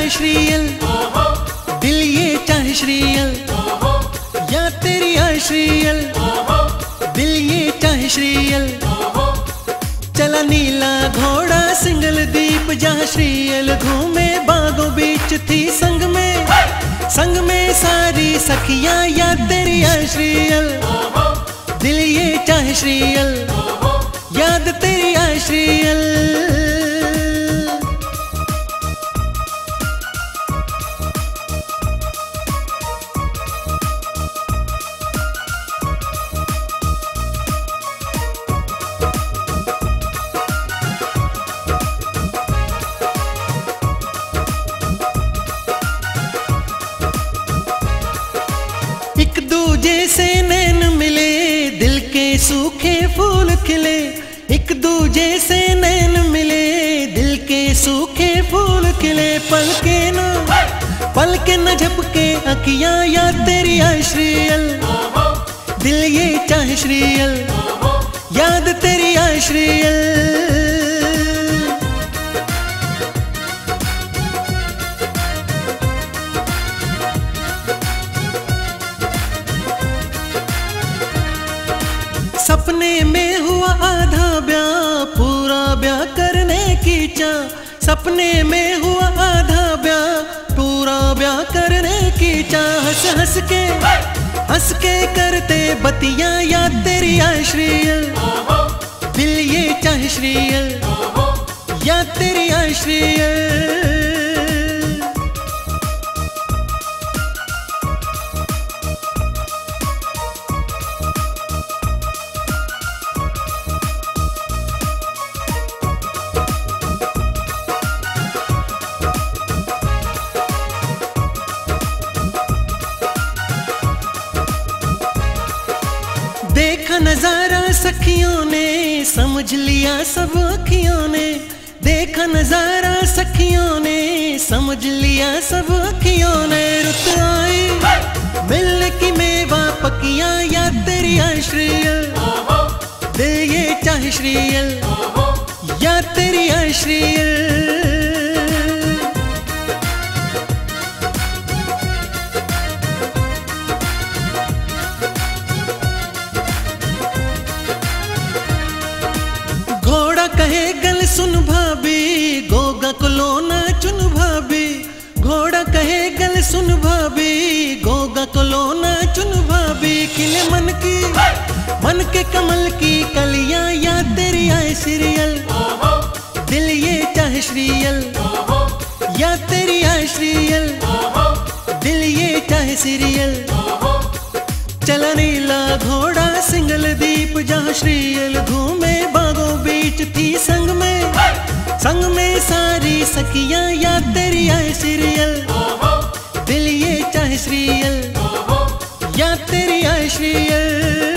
आए श्रीयल, दिल ये चाहे श्रीयल, या तेरी आए श्रीयल, दिल ये चाहे श्रीयल। चला नीला घोड़ा सिंगल दीप जहाँ श्रीयल घूमे, बागों बीच थी संग में सारी सखियां, या तेरी आए श्रीयल, दिल ये चाहे श्रीयल, याद तेरी आए श्रीयल। एक दूजे से नैन मिले, दिल के सूखे फूल खिले। एक दूजे से नैन मिले, दिल के सूखे फूल खिले। पल के न झपके अखियां, या तेरी आए श्रीयल, दिल ये चाहे श्रीयल, याद तेरी आए श्रीयल। सपने में हुआ आधा ब्याह, पूरा ब्याह करने की चाह। सपने में हुआ आधा ब्याह, पूरा ब्याह करने की चाह। हंस के करते बतिया, या तेरी आए श्रीयल, दिल ये चाहे श्रीयल, या तेरी आए श्रीयल। देखा नजारा सखियों ने, समझ लिया सब अखियों ने। देखा नजारा सखियों ने, समझ लिया सब अखियों ने। रुत आई मिलने की मेवा पकिया, या तेरी आए श्रीयल, दिल ये चाहे श्रीयल, या तेरी आए श्रीयल। कहे गल सुन भाभी, गोगा को लोना चुन भाभी। घोड़ा कहे गल सुन भाभी, गोगा को लोना चुन भाभी। खिले मन के कमल की कलियां, या तेरी आए श्रीयल, दिल ये चाहे श्रीयल, या तेरी आए श्रीयल, दिल ये चाहे श्रीयल। चला नीला घोड़ा सिंगल दीप जहाँ श्रीयल घूमे, बागों बीच थी संग में सारी सखियां, या तेरी आए श्रीयल, दिल ये चाहे श्रीयल, या तेरी आए श्रीयल।